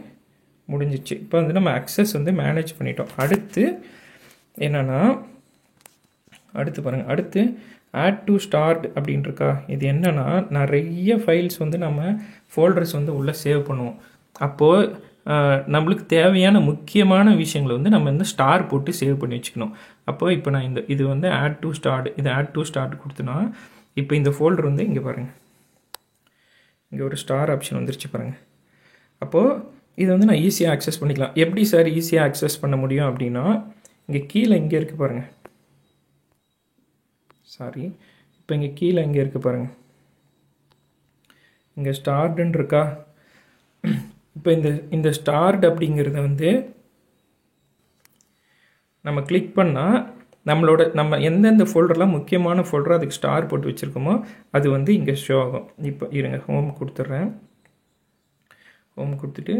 முடிஞ்சிச்சு. இப்போ வந்து நம்ம அக்சஸ் வந்து மேனேஜ் பண்ணிட்டோம். அடுத்து என்னென்னா, அடுத்து பாருங்கள், அடுத்து ஆட் டு ஸ்டார்ட் அப்படின்னு இருக்கா. இது என்னென்னா, நிறைய ஃபைல்ஸ் வந்து நம்ம ஃபோல்டர்ஸ் வந்து உள்ளே சேவ் பண்ணுவோம். அப்போது நம்மளுக்கு தேவையான முக்கியமான விஷயங்களை வந்து நம்ம வந்து ஸ்டார் போட்டு சேவ் பண்ணி வச்சுக்கணும். அப்போது இப்போ நான் இது வந்து ஆட் டு ஸ்டார்ட், இது ஆட் டு ஸ்டார்ட் கொடுத்தனா இப்போ இந்த ஃபோல்டர் வந்து இங்கே பாருங்கள், இங்கே ஒரு ஸ்டார் ஆப்ஷன் வந்துருச்சு பாருங்கள். அப்போது இது வந்து நான் ஈஸியாக ஆக்சஸ் பண்ணிக்கலாம். எப்படி சார் ஈஸியாக ஆக்சஸ் பண்ண முடியும் அப்படின்னா, இங்கே கீழே இங்கே இருக்குது பாருங்கள், சாரி, இப்போ இங்கே கீழே இங்கே இருக்குது பாருங்கள், இங்கே ஸ்டார்டுன்னு இருக்கா. இப்போ இந்த ஸ்டார்ட் அப்படிங்கிறத வந்து நம்ம கிளிக் பண்ணால் நம்ம எந்தெந்த ஃபோல்டர்லாம் முக்கியமான ஃபோல்டராக அதுக்கு ஸ்டார் போட்டு வச்சுருக்கோமோ அது வந்து இங்கே ஷோ ஆகும். இப்போ இருங்க, ஹோம் கொடுத்துட்றேன். ஹோம் கொடுத்துட்டு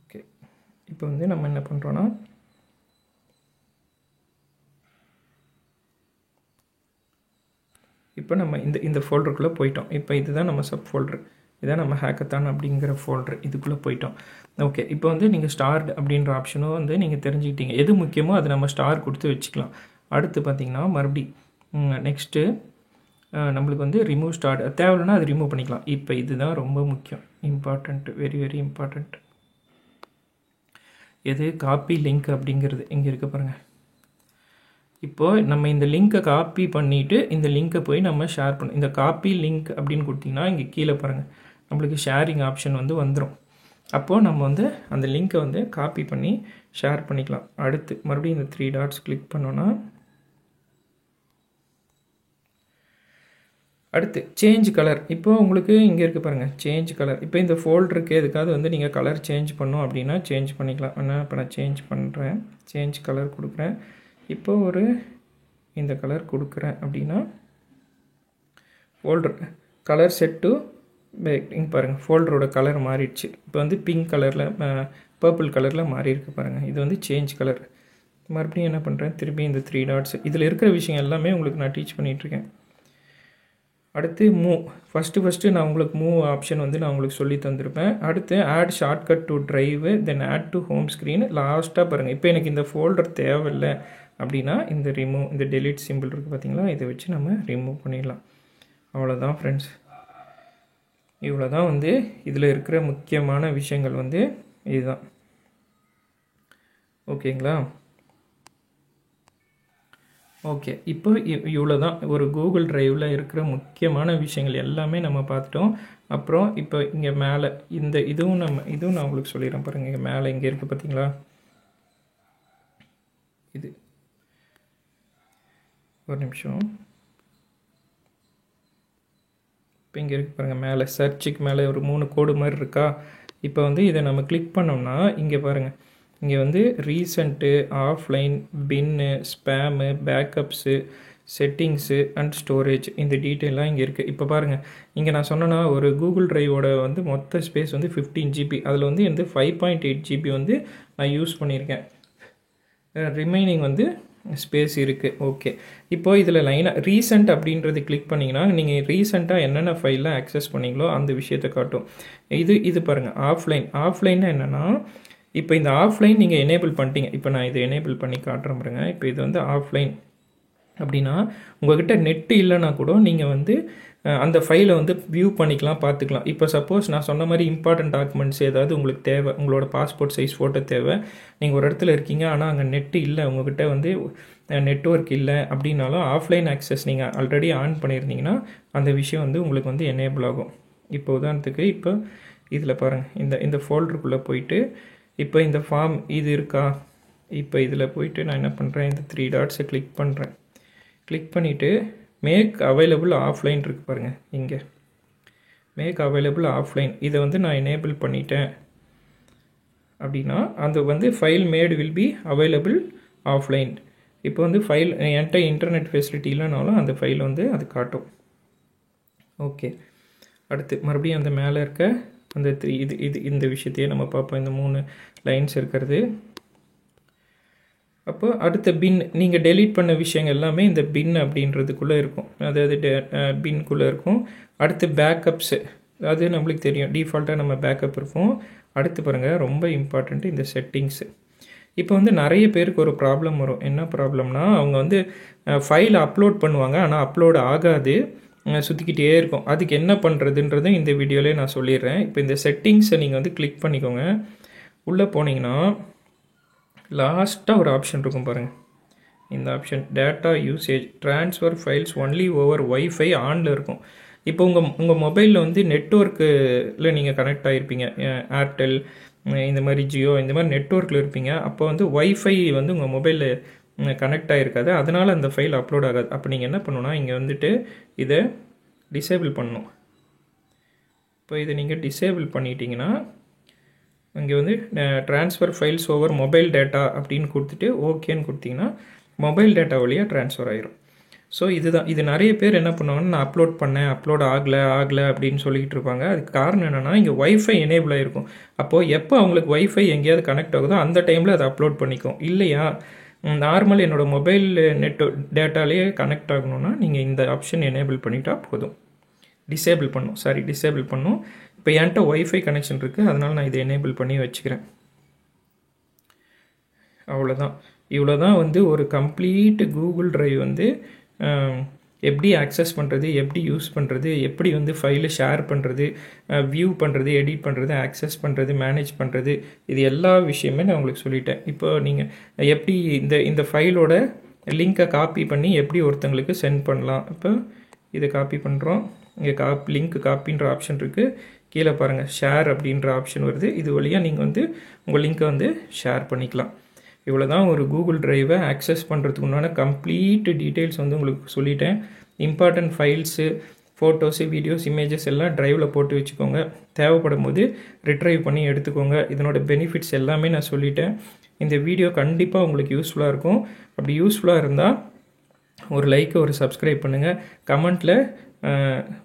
ஓகே, இப்போ வந்து நம்ம என்ன பண்ணுறோன்னா, இப்போ நம்ம இந்த ஃபோல்டருக்குள்ளே போயிட்டோம். இப்போ இதுதான் நம்ம சப் ஃபோல்டர், இதான் நம்ம ஹேக்கத்தான் அப்படிங்கிற ஃபோல்டர், இதுக்குள்ளே போயிட்டோம். ஓகே, இப்போ வந்து நீங்கள் ஸ்டார்ட் அப்படின்ற ஆப்ஷனும் வந்து நீங்கள் தெரிஞ்சுக்கிட்டீங்க. எது முக்கியமோ அது நம்ம ஸ்டார் கொடுத்து வச்சுக்கலாம். அடுத்து பார்த்திங்கன்னா மறுபடி நெக்ஸ்ட்டு நம்மளுக்கு வந்து ரிமூவ் ஸ்டார்ட் தேவைன்னா அது ரிமூவ் பண்ணிக்கலாம். இப்போ இதுதான் ரொம்ப முக்கியம், இம்பார்ட்டண்ட், வெரி வெரி இம்பார்ட்டண்ட். எது காப்பி லிங்க் அப்படிங்கிறது இங்கே இருக்க பாருங்கள். இப்போது நம்ம இந்த லிங்க்கை காப்பி பண்ணிவிட்டு இந்த லிங்க்கை போய் நம்ம ஷேர் பண்ணோம். இந்த காப்பி லிங்க் அப்படின்னு கொடுத்திங்கன்னா இங்கே கீழே பாருங்கள் நம்மளுக்கு ஷேரிங் ஆப்ஷன் வந்து வந்துடும். அப்போது நம்ம வந்து அந்த லிங்க்கை வந்து காப்பி பண்ணி ஷேர் பண்ணிக்கலாம். அடுத்து மறுபடியும் இந்த 3 டாட்ஸ் கிளிக் பண்ணோன்னா, அடுத்து சேஞ்ச் கலர். இப்போது உங்களுக்கு இங்கே இருக்குது பாருங்கள் சேஞ்ச் கலர். இப்போ இந்த ஃபோல்டருக்கு எதுக்காவது வந்து நீங்கள் கலர் சேஞ்ச் பண்ணோம் அப்படின்னா சேஞ்ச் பண்ணிக்கலாம். ஆனால் இப்போ நான் சேஞ்ச் பண்ணுறேன், சேஞ்ச் கலர் கொடுக்குறேன். இப்போ ஒரு இந்த கலர் கொடுக்குறேன் அப்படின்னா ஃபோல்டர் கலர் செட் டு இங்கே பாருங்கள் ஃபோல்டரோட கலர் மாறிடுச்சு. இப்போ வந்து பிங்க் கலரில் பர்பிள் கலரில் மாறி இருக்கு பாருங்கள். இது வந்து சேஞ்ச் கலர். மறுபடியும் என்ன பண்ணுறேன், திருப்பி இந்த 3 டாட்ஸ், இதில் இருக்கிற விஷயம் எல்லாமே உங்களுக்கு நான் டீச் பண்ணிகிட்ருக்கேன். அடுத்து மூவ், ஃபஸ்ட்டு நான் உங்களுக்கு மூவ் ஆப்ஷன் வந்து நான் உங்களுக்கு சொல்லி தந்திருப்பேன். அடுத்து add shortcut to drive, then add to home screen. லாஸ்ட்டாக பாருங்கள், இப்போ எனக்கு இந்த ஃபோல்டர் தேவையில்லை அப்படின்னா இந்த ரிமூவ், இந்த டெலிட் சிம்பிள் இருக்குது பார்த்தீங்களா, இதை வச்சு நம்ம ரிமூவ் பண்ணிடலாம். அவ்வளோதான் ஃப்ரெண்ட்ஸ். இவ்வளோ தான் வந்து இதில் இருக்கிற முக்கியமான விஷயங்கள் வந்து இதுதான். ஓகேங்களா? ஓகே, இப்போ இவ்வளோ தான் ஒரு கூகுள் ட்ரைவில் இருக்கிற முக்கியமான விஷயங்கள் எல்லாமே நம்ம பார்த்துட்டோம். அப்புறம் இப்போ இங்கே மேலே இதுவும் நான் உங்களுக்கு சொல்லிடுறேன் பாருங்கள். இங்கே மேலே இங்கே இருக்குது பார்த்தீங்களா, இது ஒரு நிமிஷம். இப்போ இங்கே இருக்குது பாருங்கள், மேலே சர்ச்சுக்கு மேலே ஒரு 3 கோடு மாதிரி இருக்கா. இப்போ வந்து இதை நம்ம கிளிக் பண்ணோம்னா இங்கே பாருங்கள், இங்கே வந்து recent, offline, pin, spam, backups, settings and storage, இந்த டீட்டெயிலாம் இங்கே இருக்குது. இப்போ பாருங்கள், இங்கே நான் சொன்னேன்னா ஒரு கூகுள் ட்ரைவோட வந்து மொத்த ஸ்பேஸ் வந்து 15 GB. அதில் வந்து இந்த 5.8 GB வந்து நான் யூஸ் பண்ணியிருக்கேன். ரிமைனிங் வந்து ஸ்பேஸ் இருக்குது. ஓகே, இப்போது இதில் லைனாக ரீசெண்ட் அப்படின்றது கிளிக் பண்ணிங்கன்னா நீங்கள் ரீசெண்டாக என்னென்ன ஃபைல்லாம் ஆக்சஸ் பண்ணிங்களோ அந்த விஷயத்தை காட்டும். இது பாருங்கள், ஆஃப்லைன்னா என்னென்னா, இப்போ இந்த ஆஃப்லைன் நீங்கள் எனேபிள் பண்ணிட்டீங்க. இப்போ நான் இதை எனேபிள் பண்ணி காட்டுறேன் பாருங்க. இப்போ இது வந்து ஆஃப்லைன் அப்படின்னா உங்கள்கிட்ட நெட்டு இல்லைன்னா கூட நீங்கள் வந்து அந்த ஃபைலை வந்து வியூ பண்ணிக்கலாம், பார்த்துக்கலாம். இப்போ சப்போஸ் நான் சொன்ன மாதிரி இம்பார்ட்டன்ட் டாக்குமெண்ட்ஸ் ஏதாவது உங்களுக்கு தேவை, உங்களோட பாஸ்போர்ட் சைஸ் ஃபோட்டோ தேவை, நீங்கள் ஒரு இடத்துல இருக்கீங்க ஆனால் அங்கே நெட்டு இல்லை, உங்கள்கிட்ட வந்து நெட்வொர்க் இல்லை அப்படின்னாலும் ஆஃப்லைன் ஆக்சஸ் நீங்கள் ஆல்ரெடி ஆன் பண்ணியிருந்தீங்கன்னா அந்த விஷயம் வந்து உங்களுக்கு வந்து எனேபிள் ஆகும். இப்போ உதாரணத்துக்கு இப்போ இதில் பாருங்கள், இந்த ஃபோல்டருக்குள்ளே போயிட்டு இப்போ இந்த ஃபார்ம் இது இருக்கா, இப்போ இதில் போயிட்டு நான் என்ன பண்ணுறேன், இந்த 3 டாட்ஸை கிளிக் பண்ணுறேன். கிளிக் பண்ணிவிட்டு மேக் அவைலபிள் ஆஃப்லைன் இருக்குது பாருங்கள், இங்கே மேக் அவைலபிள் ஆஃப்லைன் இதை வந்து நான் எனேபிள் பண்ணிட்டேன் அப்படின்னா அந்த வந்து file made will be available offline. இப்போ வந்து ஃபைல் என்கிட்ட இன்டர்நெட் ஃபெசிலிட்டி இல்லைனாலும் அந்த ஃபைல் வந்து அது காட்டும். ஓகே, அடுத்து மறுபடியும் அந்த மேலே இருக்க அந்த இந்த விஷயத்தையே நம்ம பார்ப்போம். இந்த 3 லைன்ஸ் இருக்கிறது. அப்போ அடுத்த பின் நீங்கள் டெலீட் பண்ண விஷயங்கள் எல்லாமே இந்த பின் அப்படின்றதுக்குள்ளே இருக்கும், அதாவது பின்குள்ளே இருக்கும். அடுத்து பேக்கப்ஸு, அது நம்மளுக்கு தெரியும், டிஃபால்ட்டாக நம்ம பேக்கப் இருக்கும். அடுத்து பாருங்கள், ரொம்ப இம்பார்ட்டண்ட்டு இந்த செட்டிங்ஸு. இப்போ வந்து நிறைய பேருக்கு ஒரு ப்ராப்ளம் வரும். என்ன ப்ராப்ளம்னா, அவங்க வந்து ஃபைல் அப்லோட் பண்ணுவாங்க ஆனால் அப்லோட் ஆகாது, சுற்றிக்கிட்டே இருக்கும். அதுக்கு என்ன பண்ணுறதுன்றதும் இந்த வீடியோலேயே நான் சொல்லிடுறேன். இப்போ இந்த செட்டிங்ஸை நீங்கள் வந்து கிளிக் பண்ணிக்கோங்க. உள்ளே போனீங்கன்னா லாஸ்ட்டாக ஒரு ஆப்ஷன் இருக்கும் பாருங்கள், இந்த option data usage transfer files only over wifi ஆனில் இருக்கும். இப்போ உங்கள் மொபைலில் வந்து நெட்வொர்க்கில் நீங்கள் கனெக்ட் ஆகிருப்பீங்க, ஏர்டெல் இந்த மாதிரி ஜியோ இந்த மாதிரி நெட்வொர்க்கில் இருப்பீங்க. அப்போ வந்து ஒய்ஃபை வந்து உங்கள் மொபைலில் கனெக்ட் ஆகிருக்காது, அதனால் அந்த ஃபைல் அப்லோட் ஆகாது. அப்போ நீங்கள் என்ன பண்ணணும்னா இங்கே வந்துட்டு இதை டிசேபிள் பண்ணணும். இப்போ இதை நீங்கள் டிசேபிள் பண்ணிட்டீங்கன்னா இங்கே வந்து transfer files over mobile data அப்படின்னு கொடுத்துட்டு ஓகேன்னு கொடுத்தீங்கன்னா மொபைல் டேட்டா வழியாக ட்ரான்ஸ்ஃபர் ஆகிரும். ஸோ இதுதான், இது நிறைய பேர் என்ன பண்ணுவாங்கன்னா, நான் அப்லோட் பண்ணேன், அப்லோட் ஆகலை அப்படின்னு சொல்லிக்கிட்டு இருப்பாங்க. அதுக்கு காரணம் என்னென்னா, இங்கே ஒய்ஃபை எனேபிள் ஆகிருக்கும். அப்போது எப்போ அவங்களுக்கு ஒய்ஃபை எங்கேயாவது கனெக்ட் ஆகுதோ அந்த டைமில் அதை அப்லோட் பண்ணிக்கும். இல்லையா, நார்மல் என்னோடய மொபைல் டேட்டாலேயே கனெக்ட் ஆகணும்னா நீங்கள் இந்த ஆப்ஷன் எனேபிள் பண்ணிட்டா போதும். டிசேபிள் பண்ணும். இப்போ என்கிட்ட ஒய்ஃபை கனெக்ஷன் இருக்குது, அதனால் நான் இதை எனேபிள் பண்ணி வச்சுக்கிறேன். அவ்வளோதான். இவ்வளோ தான் வந்து ஒரு கம்ப்ளீட் கூகுள் ட்ரைவ் வந்து எப்படி ஆக்சஸ் பண்ணுறது, எப்படி யூஸ் பண்ணுறது, எப்படி வந்து ஃபைலை ஷேர் பண்ணுறது, வியூ பண்ணுறது, எடிட் பண்ணுறது, ஆக்சஸ் பண்ணுறது, மேனேஜ் பண்ணுறது, இது எல்லா விஷயமே நான் உங்களுக்கு சொல்லிட்டேன். இப்போ நீங்கள் எப்படி இந்த ஃபைலோட லிங்க்கை காப்பி பண்ணி எப்படி ஒருத்தங்களுக்கு சென்ட் பண்ணலாம். இப்போ இதை காப்பி பண்ணுறோம், இங்கே லிங்க் காப்பின்ற ஆப்ஷன் இருக்குது, கீழே பாருங்கள் ஷேர் அப்படின்ற ஆப்ஷன் வருது. இது வழியாக நீங்கள் வந்து உங்கள் லிங்க்கை வந்து ஷேர் பண்ணிக்கலாம். இவ்வளோ தான் ஒரு கூகுள் ட்ரைவை ஆக்சஸ் பண்ணுறதுக்கு உண்டான கம்ப்ளீட் டீட்டெயில்ஸ் வந்து உங்களுக்கு சொல்லிட்டேன். Important files, photos, videos, images எல்லாம் ட்ரைவில் போட்டு வச்சுக்கோங்க. தேவைப்படும் போது ரிட்ரைவ் பண்ணி எடுத்துக்கோங்க. இதனோட பெனிஃபிட்ஸ் எல்லாமே நான் சொல்லிட்டேன். இந்த வீடியோ கண்டிப்பாக உங்களுக்கு யூஸ்ஃபுல்லாக இருக்கும். அப்படி யூஸ்ஃபுல்லாக இருந்தால் ஒரு லைக்கு, ஒரு சப்ஸ்கிரைப் பண்ணுங்கள். கமெண்ட்டில்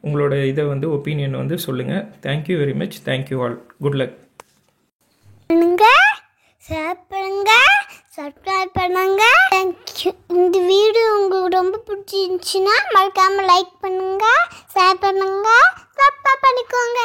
உங்களோட இதை வந்து ஒப்பீனியன் வந்து சொல்லுங்கள். Thank you very much. Thank you all. Good luck. Share பண்ணுங்க, சப்ஸ்கிரைப் பண்ணுங்க. தேங்க்யூ. இந்த வீடியோ உங்களுக்கு ரொம்ப பிடிச்சிருந்துச்சுன்னா மறக்காமல் லைக் பண்ணுங்க, ஷேர் பண்ணுங்க, சப்ஸ்கிரைப் பண்ணிக்கோங்க.